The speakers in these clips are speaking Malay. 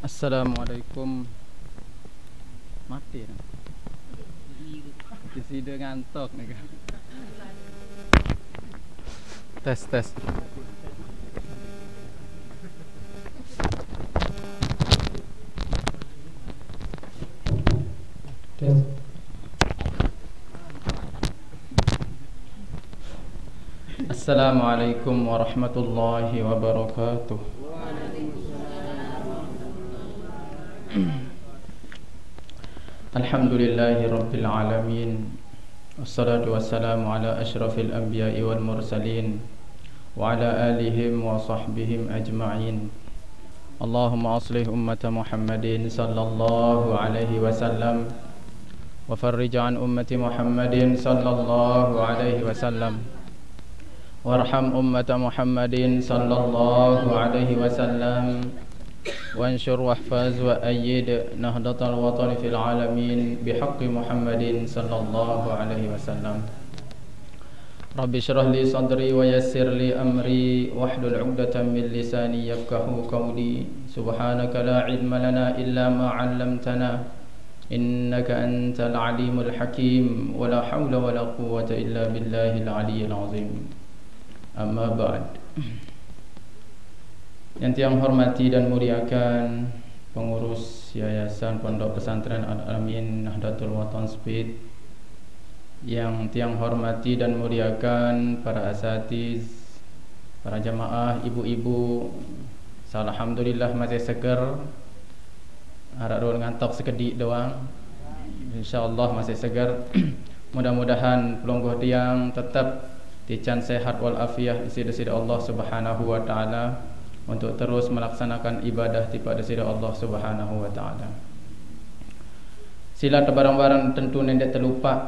Assalamualaikum. Mati dah. Disida ngantuk ni. Tes. Assalamualaikum warahmatullahi wabarakatuh. Alhamdulillahi rabbil alamin. Wassalatu wassalamu ala asyrafil anbiya'i wal mursalin wa ala alihim wa sahbihim ajma'in. Allahumma aslih ummata Muhammadin sallallahu alaihi wasallam wa farrij an ummati Muhammadin sallallahu alaihi wasallam warham ummata Muhammadin sallallahu alaihi wasallam wanshur wahfaz wa ayyid nahdatal watani fil alamin bihaqqi Muhammadin sallallahu alaihi wasallam. Rabbi shrah li sadri wa yassir li amri wahlul 'uqdatam min lisani yafqahu qawli. Subhanaka la ilma lana illa ma 'allamtana innaka antal alimul hakim wa la hawla wa la quwwata illa billahil aliyyil azim. Amma ba'd. Yang tiang hormati dan muliakan pengurus Yayasan Pondok Pesantren Al-Amin Nahdlatul Watan Speed, yang tiang hormati dan muliakan para asatiz, para jamaah, ibu-ibu, alhamdulillah masih seger. Harap dorang ngantok sekedik doang. InsyaAllah masih segar. Mudah-mudahan pelonggoh tiang tetap dican sehat wal afiah disida Allah Subhanahu wa taala untuk terus melaksanakan ibadah pada sida Allah Subhanahu wa taala. Sila barang-barang tentu tidak terlupa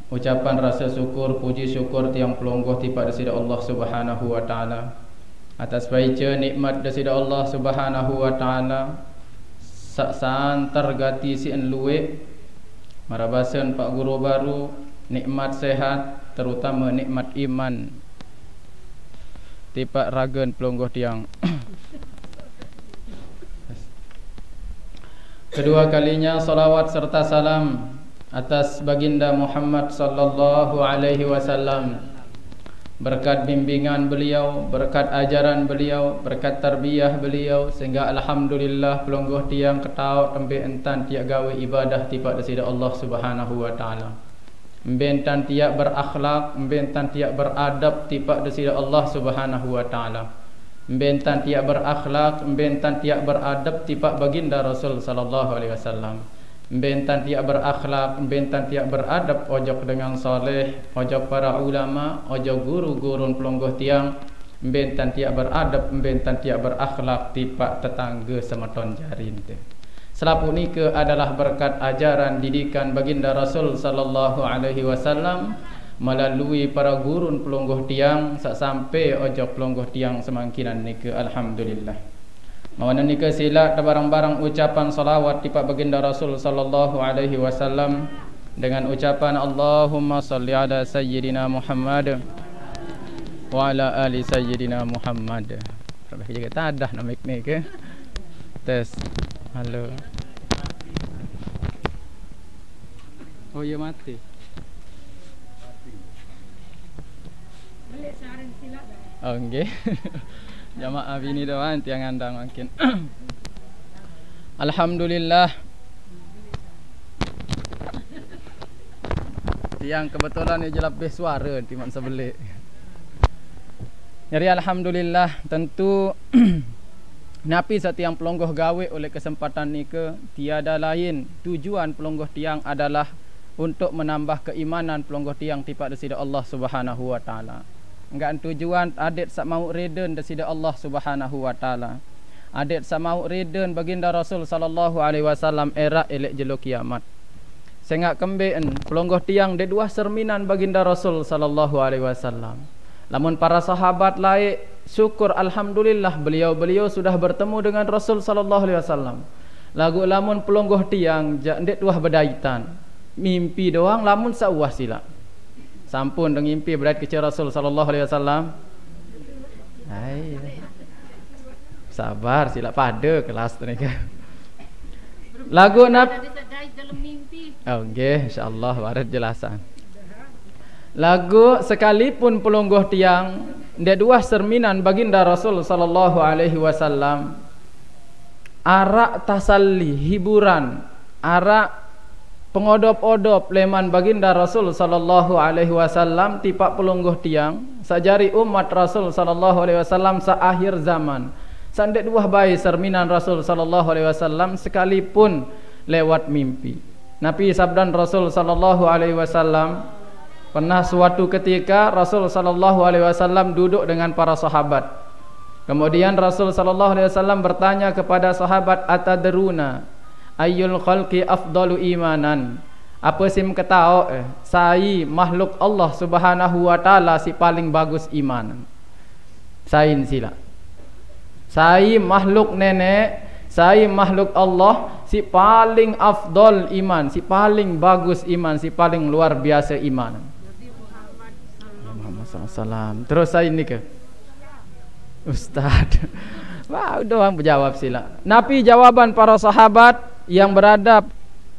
ucapan rasa syukur, puji syukur tiang pelonggoh pada sida Allah Subhanahu wa taala atas baca nikmat sida Allah Subhanahu wa taala. Saksan tergati si enluwe marabasan Pak Guru baru nikmat sehat, terutama nikmat iman tipak ragan pelonggoh tiang. Kedua kalinya salawat serta salam atas baginda Muhammad sallallahu alaihi wasallam, berkat bimbingan beliau, berkat ajaran beliau, berkat tarbiyah beliau, sehingga alhamdulillah pelonggoh tiang ketahu tembe entan tiak gawe ibadah tipak desida Allah Subhanahu wa taala. Membentan tiak berakhlak, membentan tiak beradab tipak desida Allah Subhanahu wa taala. Membentan tiak berakhlak, membentan tiak beradab tipak baginda Rasul sallallahu alaihi wasallam. Membentan tiak berakhlak, membentan tiak beradab ojok dengan soleh, ojok para ulama, ojok guru-guru pelonggoh tiang. Membentan tiak beradab, membentan tiak berakhlak tipak tetangga semeton jarin teh. Selapu nika adalah berkat ajaran didikan baginda Rasul sallallahu alaihi wasallam melalui para gurun pelonggoh tiang sak sampai ojok pelonggoh tiang semangkinan nika alhamdulillah. Mawana nika sila barang-barang ucapan salawat tipak baginda Rasul sallallahu alaihi wasallam dengan ucapan Allahumma salli ala sayyidina Muhammad wa ala ali sayyidina Muhammad. Rabah jaga tadah nak mic ni ke? Tes. Halo. Oh ya mati. Boleh saran silap dah. Oh nggih. Jamaah bini doan tiang andang makin. Alhamdulillah. Tiang kebetulan ni je lebih suara timbang sebelik. Jadi alhamdulillah tentu napi setiang pelonggoh gawe oleh kesempatan ni ke tiada lain tujuan pelonggoh tiang adalah untuk menambah keimanan pelonggoh tiang tipak desida Allah Subhanahu wa taala. Enggak tujuan adik sak mau reden desida Allah Subhanahu wa taala. Adik sak mau reden baginda Rasul sallallahu alaihi wasallam era elek jelo kiamat. Sehingga kembeen pelonggoh tiang de dua cerminan baginda Rasul sallallahu alaihi wasallam. Lamun para sahabat lain syukur alhamdulillah beliau sudah bertemu dengan Rasul sallallahu alaihi wasallam. Lagu lamun pelonggoh tiang ndek tuah bedaitan. Mimpi doang lamun sauah sila. Sampun deng mimpi berait ke Rasul sallallahu alaihi wasallam. Hai. Sabar sila pada kelas ni ke. Lagu Nabi oh nggih insyaallah warat jelasan. Lagu sekalipun pelungguh tiang ndek dua cerminan baginda Rasul sallallahu alaihi wasallam. Arak tasalli hiburan, arak pengodop-odop leman baginda Rasul sallallahu alaihi wasallam tipak pelungguh tiang sajari umat Rasul sallallahu alaihi wasallam seakhir zaman. Sandek dua bayi cerminan Rasul sallallahu alaihi wasallam sekalipun lewat mimpi. Nabi sabdan Rasul sallallahu alaihi wasallam, pernah suatu ketika Rasul sallallahu alaihi wasallam duduk dengan para sahabat. Kemudian Rasul sallallahu alaihi wasallam bertanya kepada sahabat, atadruna ayyul khalqi afdalu imanan? Apa sim ketau sai makhluk Allah Subhanahu wa taala si paling bagus iman? Sain sila. Sai makhluk nenek, sai makhluk Allah si paling afdal iman, si paling bagus iman, si paling luar biasa iman. Muhammad sallallahu. Terus saya ini ke Ustaz. Wah, udah orang berjawab sila. Nabi jawaban para sahabat yang berada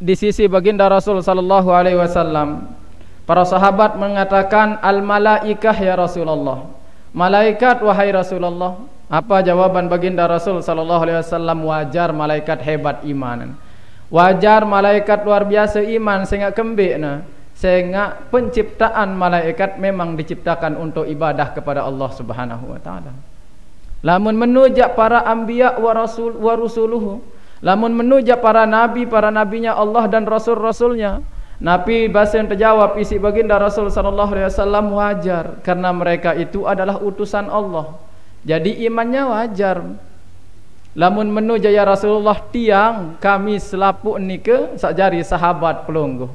di sisi baginda Rasul sallallahu alaihi wasallam. Para sahabat mengatakan al malaikah ya Rasulullah. Malaikat wahai Rasulullah. Apa jawaban baginda Rasul sallallahu alaihi wasallam? Wajar malaikat hebat iman. Wajar malaikat luar biasa iman sehingga kembekna. Sehingga penciptaan malaikat memang diciptakan untuk ibadah kepada Allah Subhanahu wa taala. Lamun menujak para anbiya wa rusuluhu, lamun menujak para nabinya Allah dan rasul-rasulnya, Nabi bahasa yang terjawab isi baginda Rasul sallallahu alaihi wasallam wajar karena mereka itu adalah utusan Allah. Jadi imannya wajar. Lamun menujak ya Rasulullah tiang kami selapuk nike sakjari sahabat pelungguh.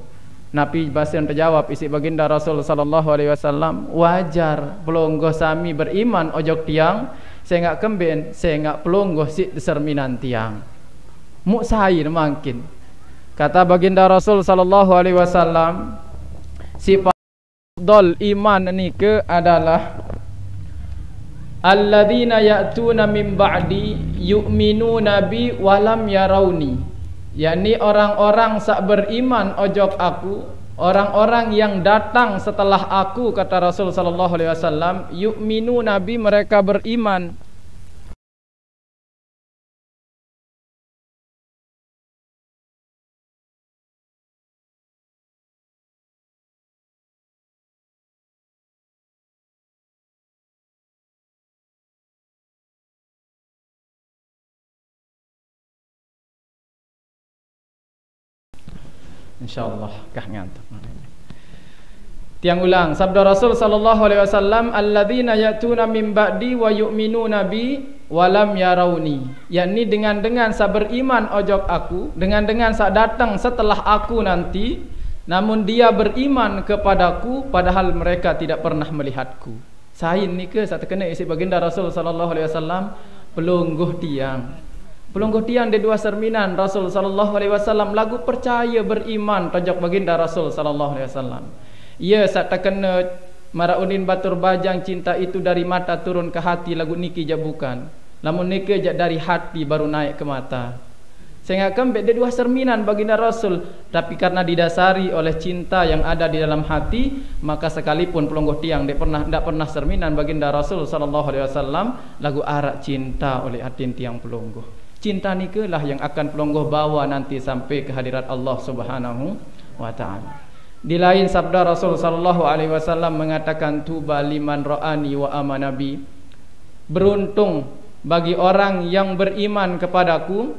Nabi bahasa yang terjawab isi baginda Rasul sallallahu alaihi wasallam wajar pelungguh sami beriman ojok tiang saya enggak kemben, saya enggak pelungguh si cerminan tiang. Muksair makin. Kata baginda Rasul sallallahu alaihi wasallam, si afdal iman nike adalah alladzina ya'tuna min ba'di yu'minuna bi wa lam yarawni. yakni orang-orang sak beriman ojok aku, orang-orang yang datang setelah aku, kata Rasul sallallahu alaihi wasallam, yu'minu nabi mereka beriman. InsyaAllah kah ngantuk. Tiang ulang sabda Rasul sallallahu alaihi wasallam, alladzina ya'tuna min ba'di wa yu'minuna bi wa lam yarawni, yakni dengan sa beriman ojok aku, dengan sa datang setelah aku nanti, namun dia beriman kepadaku padahal mereka tidak pernah melihatku. Sain ni ke satu kena isi baginda Rasul sallallahu alaihi wasallam pelungguh tiang. Pelungguh tiang di dua cerminan Rasul sallallahu alaihi wasallam lagu percaya beriman tojok baginda Rasul sallallahu alaihi wasallam. Ia sak terkena maraunin batur bajang cinta itu dari mata turun ke hati lagu niki je bukan. Lamun niki je dari hati baru naik ke mata. Sehingga kembali di dua cerminan baginda Rasul, tapi karena didasari oleh cinta yang ada di dalam hati, maka sekalipun pelungguh tiang tidak pernah cerminan baginda Rasul sallallahu alaihi wasallam lagu arak cinta oleh hati tiang pelungguh. Cinta nikalah yang akan pelungguh bawa nanti sampai ke hadirat Allah Subhanahu wa taala. Di lain sabda Rasul sallallahu alaihi wasallam mengatakan, tuba liman ra'ani wa amanabi. Beruntung bagi orang yang beriman kepadaku,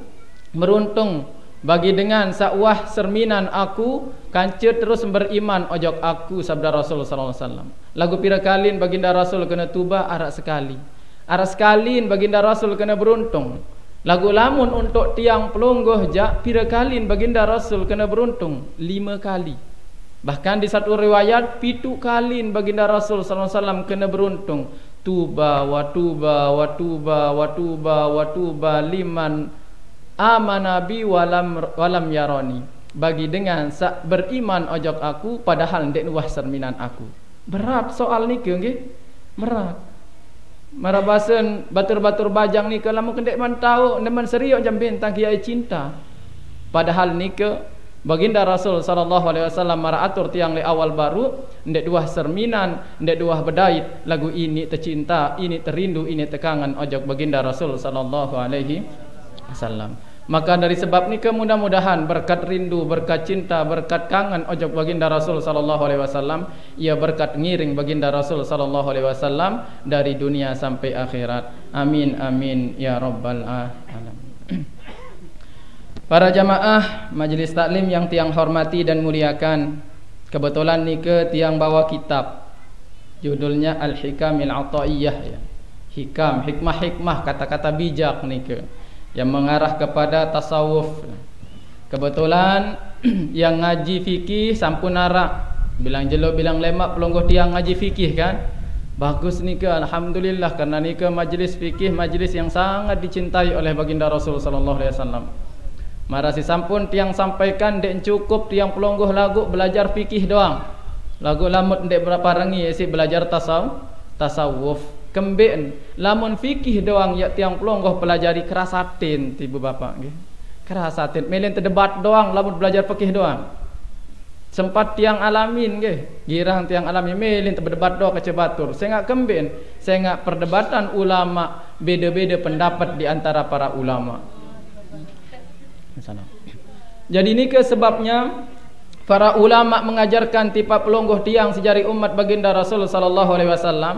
beruntung bagi dengan sakwah cerminan aku kanca terus beriman ojok aku, sabda Rasul sallallahu alaihi wasallam. Lagu pira kalin baginda Rasul kena tuba arak sekali. Arak sekalin baginda Rasul kena beruntung. Lagu lamun untuk tiang pelungguh jak pira kalin baginda Rasul kena beruntung 5 kali. Bahkan di satu riwayat 7 kalin baginda Rasul sallallahu alaihi wasallam kena beruntung. Tuba wa tuba wa tuba wa tuba wa tuba liman amanabi walam yarani. Bagi dengan sak beriman ojok aku padahal ndek nuwah cerminan aku. Berat soal ni ke nggih? Berat. Marabasen batur-batur bajang ni kalau kendek man tahu neman serius jam bentang kiai cinta. Padahal nika baginda Rasul sallallahu alaihi wasallam maratur tiang le awal baru ndek duah serminan, ndek duah bedait lagu ini tercinta, ini terindu, ini tekangan ojok baginda Rasul sallallahu alaihi wasallam. Maka dari sebab ni mudah-mudahan berkat rindu, berkat cinta, berkat kangen ojok baginda Rasul sallallahu alaihi wasallam, ia berkat ngiring baginda Rasul sallallahu alaihi wasallam dari dunia sampai akhirat. Amin amin ya rabbal alamin. Para jamaah majelis taklim yang tiang hormati dan muliakan, kebetulan ni tiang bawa kitab judulnya Al-Hikamil Athaiyah ya. Hikam, hikmah-hikmah, kata-kata bijak ni yang mengarah kepada tasawuf. Kebetulan yang ngaji fikih sampun arak, bilang jelo bilang lemak pelonggoh tiang ngaji fikih kan. Bagus ni alhamdulillah, karena ni majlis fikih, majlis yang sangat dicintai oleh baginda Rasul sallallahu alaihi wasallam. Mara si sampun tiang sampaikan dek cukup tiang pelonggoh lagu belajar fikih doang. Lagu lamut dek berapa rengi si belajar tasawuf. Kemben lamun fikih doang ya tiang pelonggoh pelajari kerasatin tibu bapak nggih. Kerasatin melen terdebat doang lamun belajar fikih doang. Sempat tiang alamin nggih, girang tiang alamin melen terdebat doang kecebatur. Saya ngak kemben, saya ngak perdebatan ulama, beda-beda pendapat di antara para ulama. Jadi ini sebabnya para ulama mengajarkan tipa pelonggoh tiang sejari umat baginda Rasul sallallahu alaihi wasallam.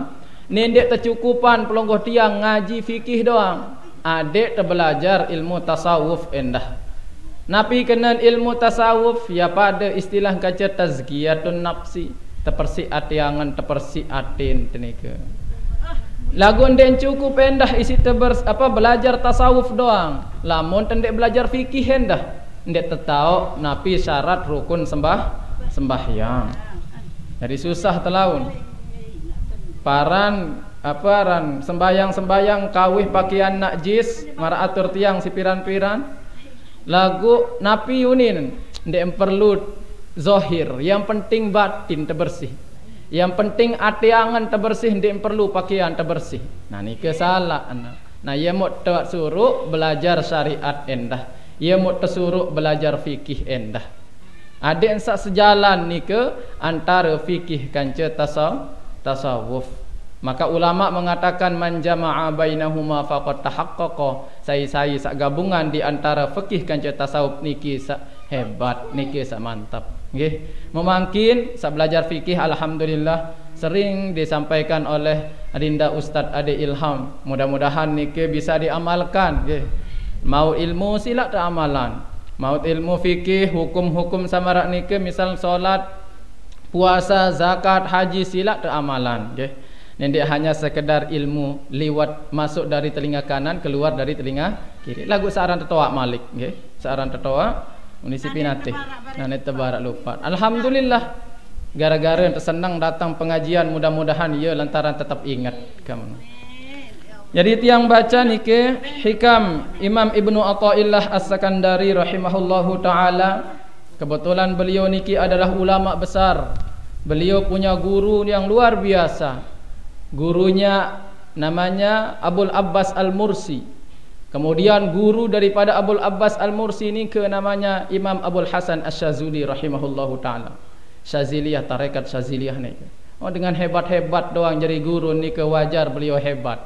Nendek tercukupan pelonggoh tiang ngaji fikih doang, adek terbelajar ilmu tasawuf endah. Napi kenan ilmu tasawuf ya pada istilah kaca tazkiyatun nafsi, tepersi atiangan, tepersi atin tenika. Lagu den cukup endah isi belajar tasawuf doang. Lamun tendek belajar fikih endah, ndek tetau napi syarat rukun sembahyang. Jadi susah telaun. Paran sembayang kawih pakaian najis mara atur tiang si piran-piran lagu napi yunin ndek perlu zahir, yang penting batin terbersih, yang penting atiangan terbersih, ndek perlu pakaian terbersih. Nah ni salah. Nah ia mau suruh belajar syariat endah, ia mau suruh belajar fikih endah. Ada yang sejalan ni antara fikih kanca tasawuf. Maka ulama mengatakan man jama'a bainahuma faqad tahaqqaqa. Sai sak gabungan di antara fikih kanca tasawuf niki sak hebat, niki sak mantap. Nggih. Memangkin sak belajar fikih alhamdulillah sering disampaikan oleh Adinda Ustaz Ade Ilham. Mudah-mudahan niki bisa diamalkan nggih. Mau ilmu sila tak amalan. Mau ilmu fikih, hukum-hukum samarak niki misal solat, puasa, zakat, haji sila tak amalan nggih. Nendek hanya sekedar ilmu liwat masuk dari telinga kanan keluar dari telinga kiri. Lagu searan tetoa malik nggih. Searan tetoa munisipi nate. Nane tebarak lupa. Alhamdulillah gara-gara yang tersenang datang pengajian, mudah-mudahan ya lantaran tetap ingat kamu. Jadi tiang baca niki hikam Imam Ibnu Athaillah As-Sakandari rahimahullahu taala. Kebetulan beliau niki adalah ulama besar. Beliau punya guru yang luar biasa. Gurunya namanya Abul Abbas Al-Mursi. Kemudian guru daripada Abul Abbas Al-Mursi ini namanya Imam Abul Hasan Asy-Syazili rahimahullahu taala. Syaziliyah, tarekat Syaziliyah ni. Oh dengan hebat-hebat doang jadi guru ni wajar beliau hebat.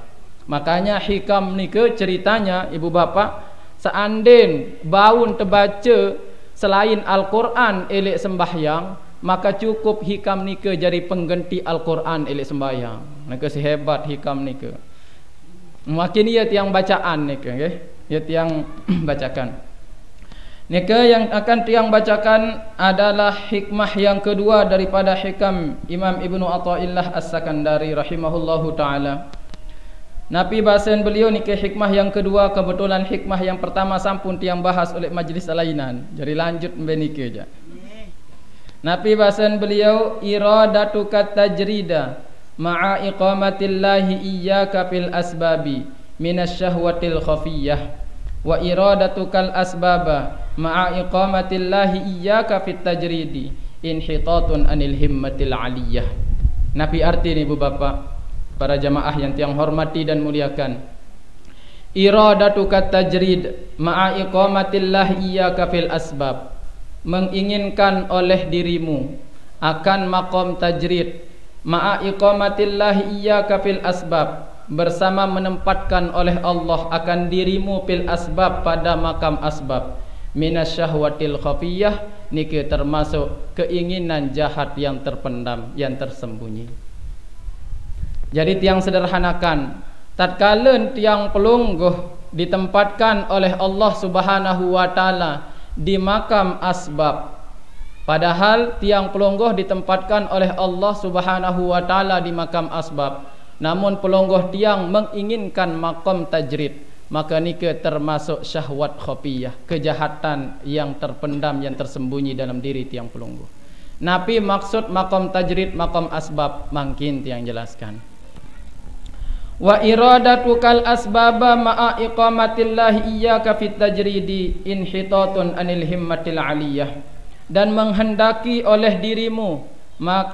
Makanya hikam ni ceritanya ibu bapa seanden baun terbaca selain Al-Quran elek sembahyang, maka cukup hikam ni jadi pengganti Al-Quran elek sembahyang. Naka si hebat hikam ni makin ia tiang bacaan ni okay? Ia tiang bacakan. Nika yang akan tiang bacakan adalah hikmah yang kedua daripada hikam Imam Ibnu Athaillah As-Sakandari rahimahullahu taala. Napi bahasan beliau nika hikmah yang kedua, kebetulan hikmah yang pertama sampun tiang bahas oleh majlis alainan. Jadi lanjut mbenike aja. Napi bahasan beliau iradatuka tajrida ma'a iqamatillahi iyyaka fil asbabi minasyahwatil khafiyah wa iradatukal asbaba ma'a iqamatillahi iyyaka fit tajridi inhitatun anil himmatil aliyah. Napi arti ni ibu bapa, para jamaah yang tiang hormati dan muliakan, iradatuka tajrid ma'a iqamatillah iyyaka fil asbab, menginginkan oleh dirimu akan maqam tajrid ma'a iqamatillah iyyaka fil asbab, bersama menempatkan oleh Allah akan dirimu fil asbab pada makam asbab, minasyahwatil khafiyah, niki termasuk keinginan jahat yang terpendam, yang tersembunyi. Jadi tiang sederhanakan, tatkala tiang pelungguh ditempatkan oleh Allah Subhanahu wa taala di makam asbab, padahal tiang pelungguh ditempatkan oleh Allah Subhanahu wa taala di makam asbab, namun pelungguh tiang menginginkan makam tajrid, maka nika termasuk syahwat khafiyah, kejahatan yang terpendam, yang tersembunyi dalam diri tiang pelungguh. Nabi maksud makam tajrid, makam asbab, makin tiang jelaskan. Wa iradatukal asbaba ma'a iqamatillahi iyyaka fit tajridi inhitatun anil himmatil aliyah, dan menghendaki oleh dirimu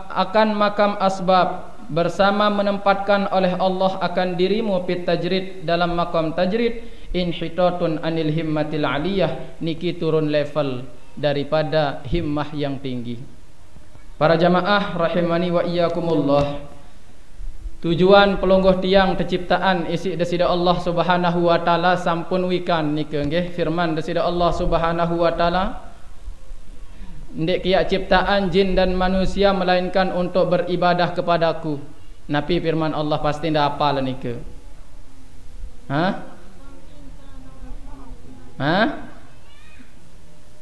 akan makam asbab bersama menempatkan oleh Allah akan dirimu fit tajrid, dalam makam tajrid, inhitatun anil himmatil aliyah, niki turun level daripada himmah yang tinggi. Para jamaah rahimani wa iyyakumullah, tujuan pelungguh tiang terciptaan isi desida Allah Subhanahu wa taala sampun wikan nika nggih, firman desida Allah Subhanahu wa taala, ndek kiak ciptaan jin dan manusia melainkan untuk beribadah kepadaku. Nabi firman Allah pasti ndak hafal nika.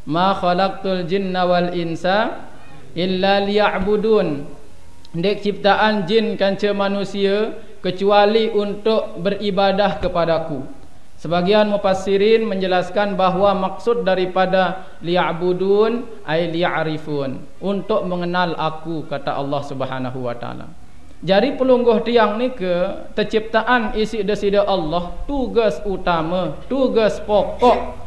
Ma khalaqtul jinna wal insa illa liya'budun. Ndek ciptaan jin kanca manusia kecuali untuk beribadah kepadaku. Sebagian mufassirin menjelaskan bahawa maksud daripada liya'budun ay liya'rifun, untuk mengenal aku, kata Allah Subhanahu wa taala. Jadi pelungguh tiang ni ke terciptaan isi desida Allah, tugas utama, tugas pokok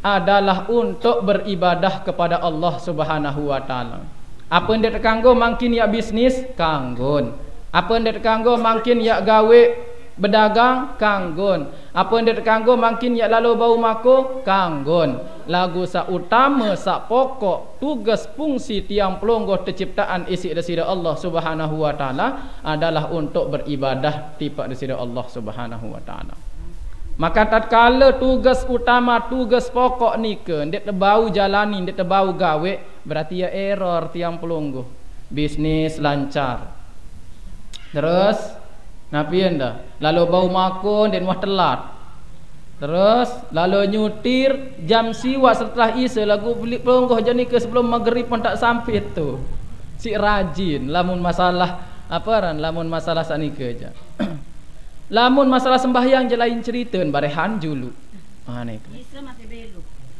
adalah untuk beribadah kepada Allah Subhanahu wa taala. Apa yang dia terkanggo makin ya bisnis kanggon, apa yang dia terkanggo makin ya gawe berdagang kanggon, apa yang dia terkanggo makin ya lalu bau mako kanggon. Lagu sa utama, sa pokok, tugas fungsi tiang pelungguh terciptaan isi desida Allah Subhanahu wa taala adalah untuk beribadah tipa desida Allah Subhanahu wa taala. Maka tatkala tugas utama, tugas pokok ni ke ndak terbau jalani, ndak terbau gawe, berarti ya error tiang pelungguh. Bisnis lancar, terus napi anda lalu bau makon dan wah telat, terus lalu nyutir jam siwa setelah isya lagu beli pelungguh jani ke sebelum maghrib pun tak sampai tu. Si rajin lamun masalah apa ran, lamun masalah sanika aja. Lamun masalah sembahyang je lain cerita, barehan julu.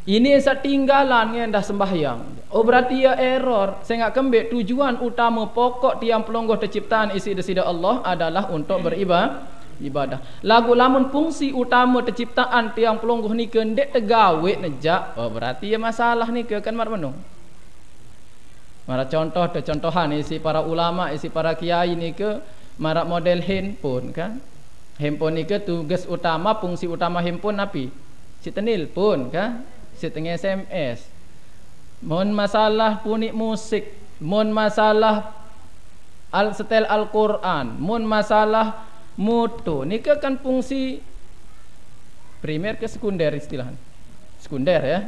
Ini setinggalan yang dah sembahyang. Oh berarti ya error. Saya nak kembali tujuan utama pokok tiang pelungguh terciptaan isi desida Allah adalah untuk beribadah. Lagu lamun fungsi utama terciptaan tiang pelungguh ni ke ndek tegawe nejak. Oh berarti ya masalah ni ke kan mar menung. Mara contohan isi para ulama, isi para kiai ni ke mara model handphone kan. Handphone ni ke tugas utama, fungsi utama handphone api? Si tenilpon kan, si tengah SMS. Mon masalah punik musik, mon masalah setel Al-Quran, mon masalah moto. Ni ke kan fungsi primer ke sekunder istilahnya. Sekunder ya.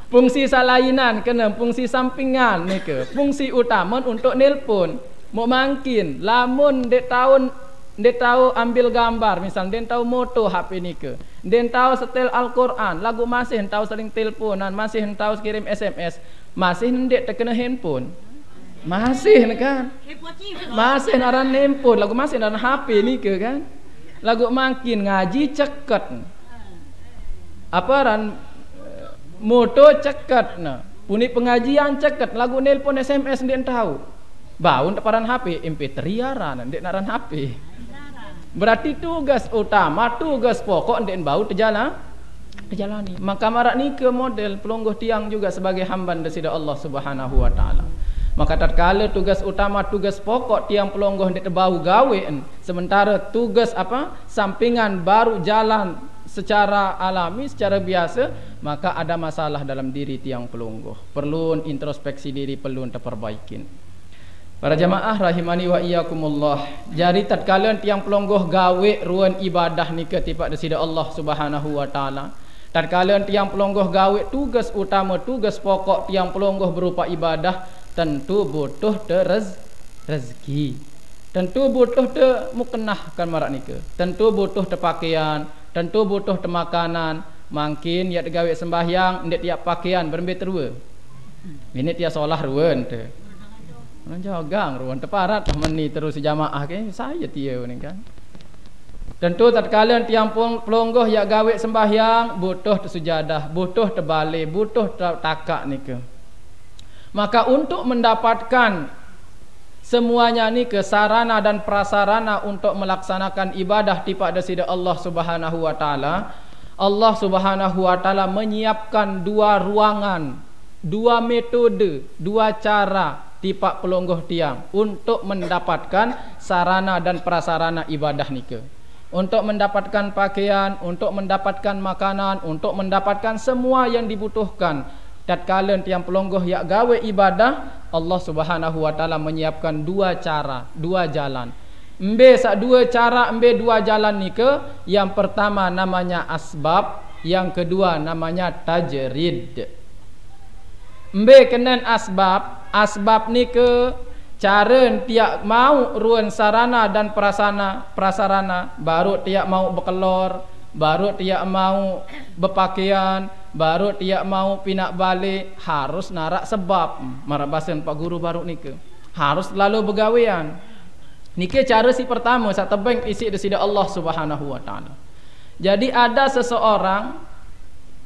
Fungsi salainan kena fungsi sampingan ni ke. Fungsi utama untuk nelpon. Mau mangkin lamun dek tahu ambil gambar, misal den tahu moto HP ni ke, den tahu setel Al-Quran, lagu masih tahu saling teleponan, masih tahu kirim SMS, masih dek terkena handphone, masih kan, masih naran handphone, lagu masih naran HP ni ke kan, lagu mangkin ngaji ceket, apa ran moto ceket, nah puni pengajian ceket, lagu nelpon SMS den tahu. Bau untuk paran HP, MP3 yaran, ndek naran HP. Berarti tugas utama, tugas pokok ndek bau terjalani. Maka marak ni ke model pelungguh tiang juga sebagai hamba desida Allah Subhanahu wa taala. Maka tatkala tugas utama, tugas pokok tiang pelonggoh ndek bau gawe, sementara tugas sampingan baru jalan secara alami, secara biasa, maka ada masalah dalam diri tiang pelonggoh. Perlu introspeksi diri, perlu terperbaikin. Para jamaah rahimani wa iyyakumullah. Jadi tatkala tiang pelonggoh gawe ruan ibadah ni ketipak desida Allah Subhanahu wa taala. Tatkala tiang pelonggoh gawe tugas utama, tugas pokok tiang pelonggoh berupa ibadah, tentu butuh rezeki. Tentu butuh muknah kan marak nika. Tentu butuh pakaian, tentu butuh makanan. Mungkin ya gawe sembahyang ndak tiap pakaian berembe terua. Ini tiap solah ruan te. Jagang ruan teparat meni terus jamaah ke saya tieu ni kan. Tentu tatkala tiang pelonggoh ya gawe sembahyang butuh sujadah, butuh terbalik, butuh takak nika. Maka untuk mendapatkan semuanya ni ke sarana dan prasarana untuk melaksanakan ibadah tipada sida Allah Subhanahu wa taala, Allah Subhanahu wa taala menyiapkan dua ruangan, dua metode, dua cara tipak pelonggoh tiang untuk mendapatkan sarana dan prasarana ibadah ni ke. Untuk mendapatkan pakaian, untuk mendapatkan makanan, untuk mendapatkan semua yang dibutuhkan. Tatkala tiang pelonggoh yak gawe ibadah, Allah Subhanahu wa taala menyiapkan dua cara, dua jalan. Embe sak dua cara, embe dua jalan ni ke. Yang pertama namanya asbab, yang kedua namanya tajrid. Embe kenen asbab, asbab ni ke cara tiak mau ruan sarana dan prasarana, baru tiak mau berkelor, baru tiak mau berpakaian, baru tiak mau pinak balik, harus narak sebab. Marak bahasan Pak Guru baru ni ke harus lalu begawean. Nike cara si pertama sak tebeng isi desida Allah Subhanahu wa taala. Jadi ada seseorang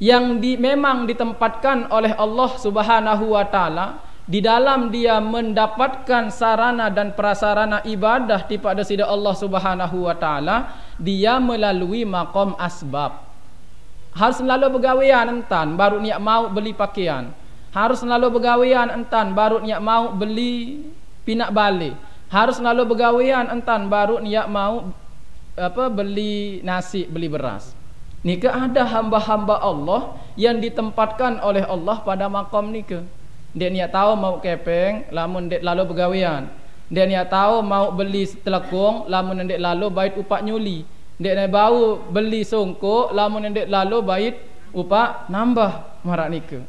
yang memang ditempatkan oleh Allah Subhanahu wa taala di dalam dia mendapatkan sarana dan prasarana ibadah tipada sida Allah Subhanahu wa taala, dia melalui maqam asbab. Harus selalu bergawean entan baru niat mau beli pakaian. Harus selalu bergawean entan baru niat mau beli pinak balik. Harus selalu bergawean entan baru niat mau beli nasi, beli beras. Nika ada hamba-hamba Allah yang ditempatkan oleh Allah pada maqam nika. Dia niat tahu mau kepeng, lamun dek lalu bergawean. Dia niat tahu mau beli telekung, lamun dek lalu bait upak nyuli. Dek nak bau beli songkok, lamun dek lalu bait upak nambah marak nika.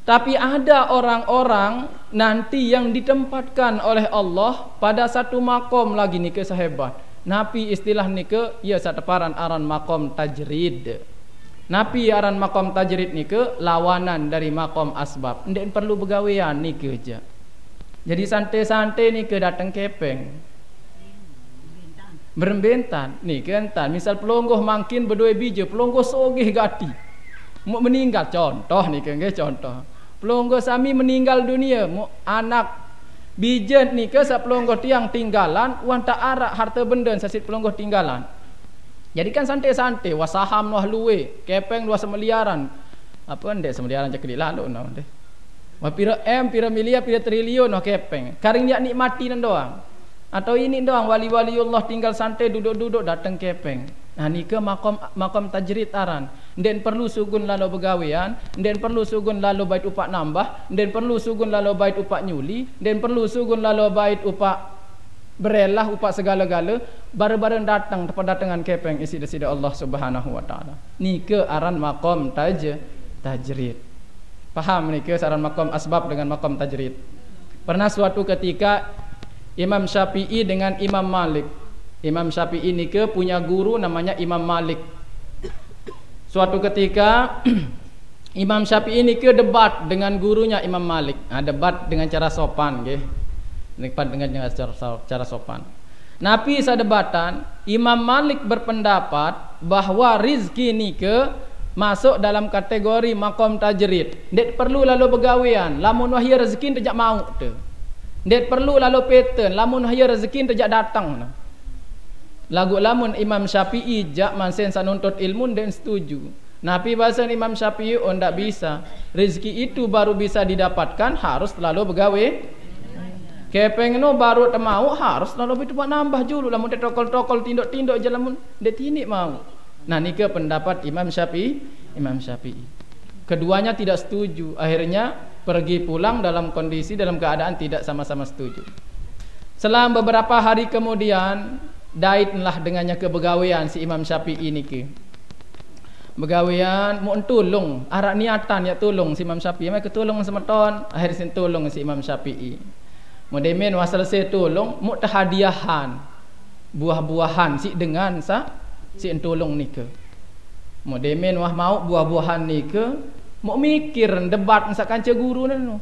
Tapi ada orang-orang nanti yang ditempatkan oleh Allah pada satu makom lagi nika sahabat. Napi istilah nika ia sateparan aran makom tajrid. Napi aran makom tajrid nika lawanan dari makom asbab. Ndek perlu begawean nika aja. Jadi santai-santai nika datang kepeng. Berembentan nika entan. Misal pelonggoh mangkin berdua biji, pelonggoh sogih gati. Mau meninggal contoh nika nggih contoh. Pelonggoh sami meninggal dunia, mau anak bijen ni ke sa pelonggoh tiang tinggalan wan tak arak harta benda sasit pelonggoh tinggalan. Jadi kan santai-santai wasaham noh luwe, kepeng dua semeliaran. Apa ndek semeliaran cak lalu noh ndek. Wa pira pira miliar, pira triliun noh kepeng. Karing dia nikmati nan doang. Atau ini doang wali-waliullah tinggal santai duduk-duduk datang kepeng. Nah ni ke makom tajrid aran. Ndek perlu sugun lalu begawean, ndek perlu sugun lalu bait upak nambah, ndek perlu sugun lalu bait upak nyuli, ndek perlu sugun lalu bait upak berelah upak segala-gala, bareng-bareng datang tepat datangan kepeng isi desida Allah Subhanahu wa taala. Ni ke aran makom tajrid. Paham ni ke aran makom asbab dengan makom tajrid. Pernah suatu ketika Imam Syafi'i dengan Imam Malik. Imam Syafi'i ni ke punya guru namanya Imam Malik. Suatu ketika Imam Syafi'i ni ke debat dengan gurunya Imam Malik. Debat dengan cara sopan nggih. Debat dengan cara sopan. Napi sadebatan Imam Malik berpendapat bahwa rizki ni ke masuk dalam kategori makom tajrid. Dek perlu lalu begawean, lamun wahya rezeki tejak mau tu. Dek perlu lalu pattern, lamun wahya rezeki tejak datang. Lagu lamun Imam Syafi'i jak mansen sanuntut ilmu dan setuju. Nabi bahasa Imam Syafi'i tak bisa. Rezeki itu baru bisa didapatkan harus terlalu begawe. Kepeng no baru temau harus terlalu itu buat nambah dulu lah mun tokol-tokol tindok-tindok je lamun dia tinik mau. Nah nika pendapat Imam Syafi'i. Keduanya tidak setuju. Akhirnya pergi pulang dalam keadaan tidak sama-sama setuju. Selang beberapa hari kemudian daitlah dengannya kebegawean si Imam Syafi'i niki. Begawean mau tolong, arak niatan ya tolong si Imam Syafi'i, mai ketolong semeton, akhir sin tolong si Imam Syafi'i. Modemen wa selesai tolong, mau hadiahan buah-buahan si dengan si tolong nike. Modemen wah mau buah-buahan nike, mau mikir debat sa kanca guru nanu.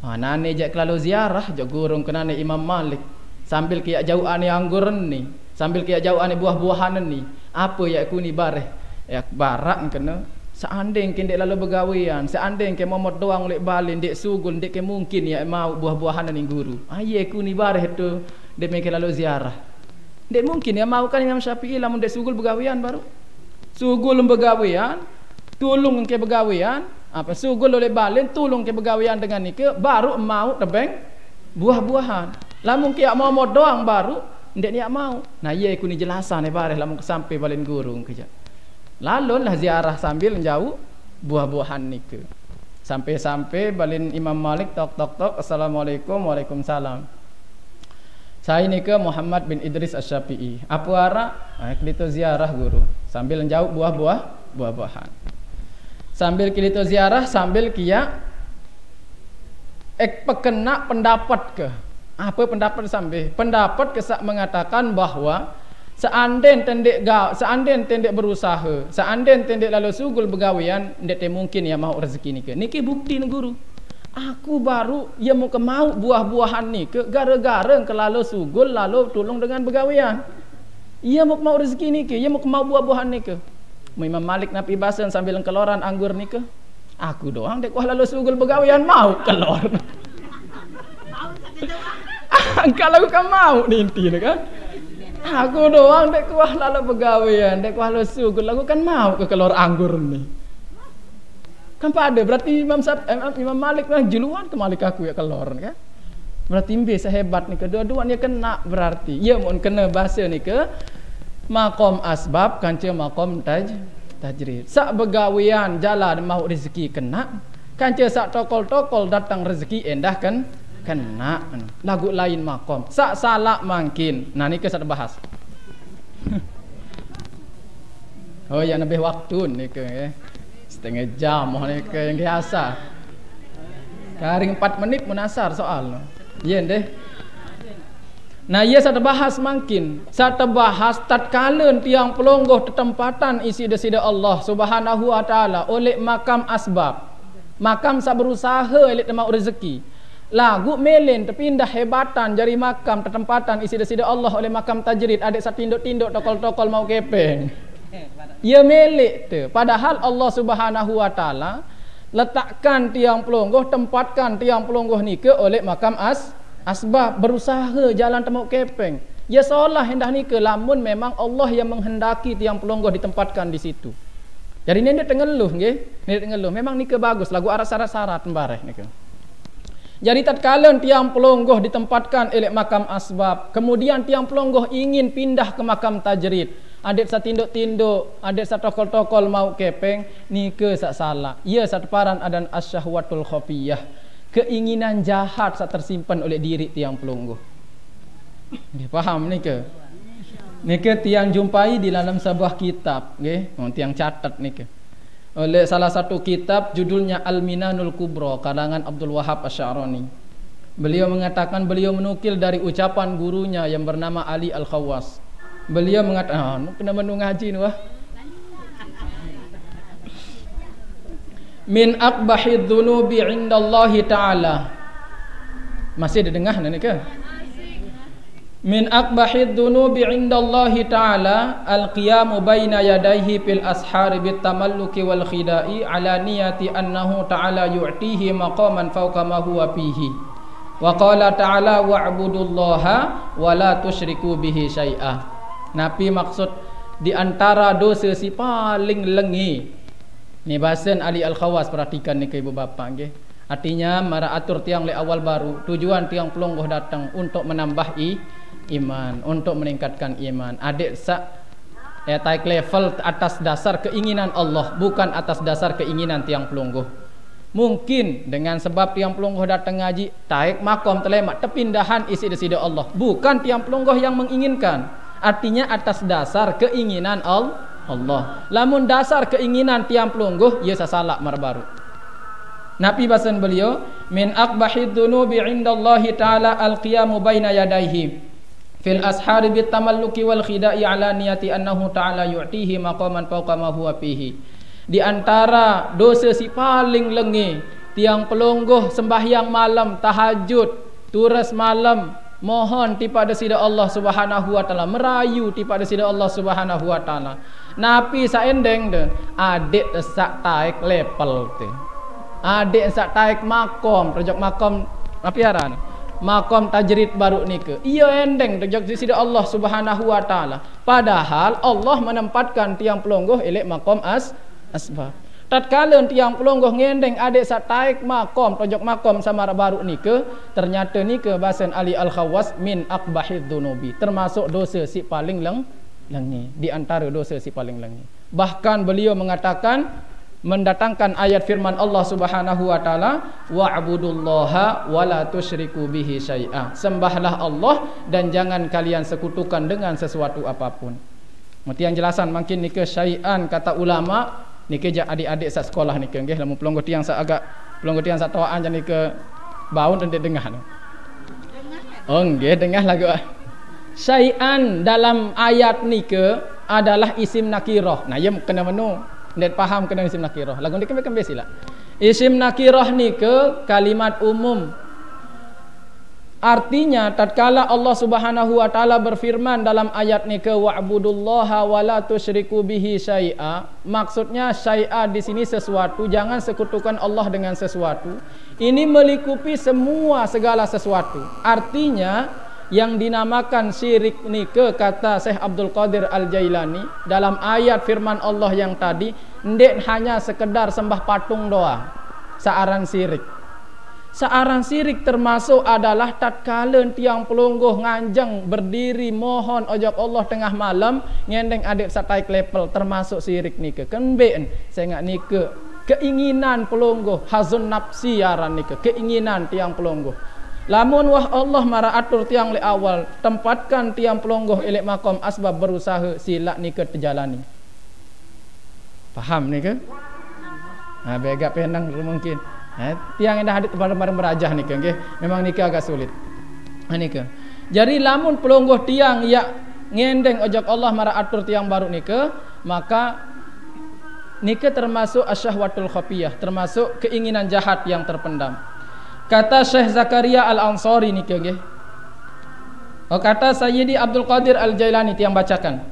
Nane jak kelalu ziarah jak gurung kenane Imam Malik sambil kiak jauh ane anggur ni, sambil kiak jauh ane buah-buahan ni. Apa ya ku ni bareh? Ya barak kena seandainya kendek lalu begawean, seandainya momot doang lek balin dek sugul dek mungkin ya mau buah-buahan ni guru. Aye ku ni bareh tu dek meke lalu ziarah. Dek mungkin ya mau kan Imam Syafi'i lamun dek sugul begawean baru. Sugul begawean, tulung ke begawean, apa sugul oleh balin tulung ke begawean dengan nike baru mau tebeng buah-buahan. Lamun kiak momot doang baru ndek niak mau. Nah ye ku ni jelasan bareh lamun sampai balin guru kejak. Lalu lah ziarah sambil jauh buah-buahan nike. Sampai-sampai balin Imam Malik tok assalamualaikum waalaikumsalam. Saya nike Muhammad bin Idris Asy-Syafi'i. Apa arah? Kita ziarah guru sambil jauh buah-buahan. Sambil kita ziarah sambil kia pekena pendapat ke. Apa pendapat sambil? Pendapat kesak mengatakan bahwa seandainya tendek berusaha, seandainya tendek lalu sugul begawean, ndek mungkin ya mau rezeki nike. Niki bukti guru. Aku baru ya mau kemau buah-buahan nike gara-gara ke lalu sugul lalu tolong dengan begawean. Ia mau rezeki nike, ia mau kemau buah-buahan nike. Imam Malik napi basen sambil keloran anggur nike. Aku doang dek wah lalu sugul begawean mau kelor. Kalau kau mau ninti kan? Aku doang dek kuah lalu begawean, dek kuah lalu sugul, aku kan mau ke kelor anggur ni. Kan pada berarti Imam Malik lah juluan ke Malik aku ya kelor kan? Berarti imbe sehebat ni kedua-duanya kena berarti. Ya mun kena bahasa ni ke maqam asbab kanca maqam tajrid. Sak begawean jalan mau rezeki kena, kanca sak tokol-tokol datang rezeki endah kan? Kena lagu lain makom sak salak mangkin. Nah ni ke sada bahas. Oh yang lebih waktu ni ke setengah jam ni ke yang biasa. Karing 4 menit munasar soal. Yen deh. Nah ia sada bahas mangkin. Sada bahas tatkala tiang pelonggoh tetempatan isi desida Allah Subhanahu wa taala oleh makam asbab. Makam sa berusaha elok mau rezeki. Lagu melen terpindah hebatan jari makam tertempatan isi desida Allah oleh makam tajrid adik satinduk-tinduk tokol-tokol mau kepeng. Ia melik tu. Padahal Allah Subhanahu wa taala letakkan tiang pelonggoh, tempatkan tiang pelonggoh ni ke oleh makam asbab berusaha jalan temuk kepeng. Ya seolah hendak ni ke lamun memang Allah yang menghendaki tiang pelonggoh ditempatkan di situ. Jadi ni dia tengeluh nggih. Ni tengeluh. Memang ni ke bagus lagu arah syarat-syarat bareh ni ke. Jadi tatkala tiang pelonggoh ditempatkan oleh makam asbab, kemudian tiang pelonggoh ingin pindah ke makam tajrid, adik satinduk-tinduk, adik satokol-tokol mau kepeng, ni ke sak salah. Ia sateparan adan asyahwatul khafiyah, keinginan jahat sak tersimpan oleh diri tiang pelonggoh. Nggih paham ni ke? Ni ke tiang jumpai di dalam sebuah kitab, nggih, tiang catat ni ke. Oleh salah satu kitab judulnya Al-Minanul Kubra karangan Abdul Wahab Asy-Sya'rani. Beliau mengatakan beliau menukil dari ucapan gurunya yang bernama Ali Al-Khawwas. Beliau mengatakan kena menung ngaji ni wah. Min aqbahidz dzunubi 'indallahi ta'ala. Masih didengar ni ke? Min aqbahidz dzunubi 'indallahi ta'ala al-qiyamu baina yadayhi fil ashari bit tamalluki wal khida'i ala niyati annahu ta'ala yu'tihi maqaman fawqa ma huwa fihi. Wa qala ta'ala wa'budullaha wa la tusyriku bihi syai'a. Nabi maksud di antara dosa si paling lengi Ni bahasan Ali Al-Khawas, perhatikan ni ke ibu bapa nggih. Artinya mara atur tiang le awal baru, tujuan tiang pelonggoh datang untuk menambah iman, untuk meningkatkan iman. Adik sak taik level atas dasar keinginan Allah, bukan atas dasar keinginan tiang pelonggoh. Mungkin dengan sebab tiang pelonggoh datang ngaji, taik makom telemak terpindahan isi desida Allah, bukan tiang pelonggoh yang menginginkan. Artinya atas dasar keinginan Allah. Lamun dasar keinginan tiang pelungguh, ia sasalak marbaru. Nabi bahasan beliau, min aqbahid dunubi indallahi ta'ala al-qiyamu baina yadaihi fil ashari bit tamalluki wal khida'i ala niyati annahu ta'ala yu'tihi maqaman fawqa ma huwa fihi. Di antara dosa si paling lengi, tiang pelungguh sembahyang malam, tahajud, turas malam, mohon kepada sida Allah Subhanahu wa taala, merayu kepada sida Allah Subhanahu wa taala. Nabi saendeng de adik sak taik level te. Adik sak taik makom, rejak makom apa aran? Makom tajrid baru nike. Ia endeng rejak sida Allah Subhanahu wa taala. Padahal Allah menempatkan tiang pelungguh elek makom asbab. Tatkala tiang pelungguh ngendeng adik sak taik makom, rejak makom sama baru nike, ternyata nike bahasan Ali Al-Khawas min aqbahid dunubi, termasuk dosa si paling lengi, di antara dosa si paling lengi. Bahkan beliau mengatakan, mendatangkan ayat firman Allah Subhanahu wa taala, wa'budullaha wa la tusyriku bihi syai'a. Sembahlah Allah dan jangan kalian sekutukan dengan sesuatu apapun. Mesti yang jelasan makin nike syai'an kata ulama nike jak adik-adik sak sekolah nike nggih, lamun pelonggoh tiang sak agak pelonggoh tiang sak toaan jan nike baun dan dengar. Oh nggih, dengar lagu. Syai'an dalam ayat nike adalah isim nakirah. Nah, ia kena menu ndet paham kena isim nakirah. Lagu nike kan biasa lah. Isim nakirah nike kalimat umum. Artinya tatkala Allah Subhanahu wa taala berfirman dalam ayat nike wa'budullaha wa la tusyriku bihi syai'a, maksudnya syai'a di sini sesuatu, jangan sekutukan Allah dengan sesuatu. Ini melikupi semua segala sesuatu. Artinya yang dinamakan syirik nike kata Syekh Abdul Qadir Al-Jailani dalam ayat firman Allah yang tadi, ndak hanya sekedar sembah patung doa. Searan syirik. Searan syirik termasuk adalah tatkala tiang pelungguh nganjeng berdiri mohon ojok Allah tengah malam ngendeng adik satai level, termasuk syirik nike. Kenben saya ngak nike keinginan pelungguh, hazun nafsi aran nike, keinginan tiang pelungguh. Lamun wah Allah mara atur tiang le awal, tempatkan tiang pelonggoh elek makom asbab berusaha silak ni ke terjalani. Faham ni ke? Ha, agak penang mungkin. Ha, tiang yang dah ada bareng-bareng berajah ni ke nggih. Memang ni ke agak sulit. Ha ni ke. Jadi lamun pelonggoh tiang ya ngendeng ojok Allah mara atur tiang baru ni ke, maka ni ke termasuk asyahwatul khafiyah, termasuk keinginan jahat yang terpendam. Kata Syekh Zakaria Al-Ansari ni ke nggih. Oh, kata Sayyidi Abdul Qadir Al-Jailani tiang bacakan.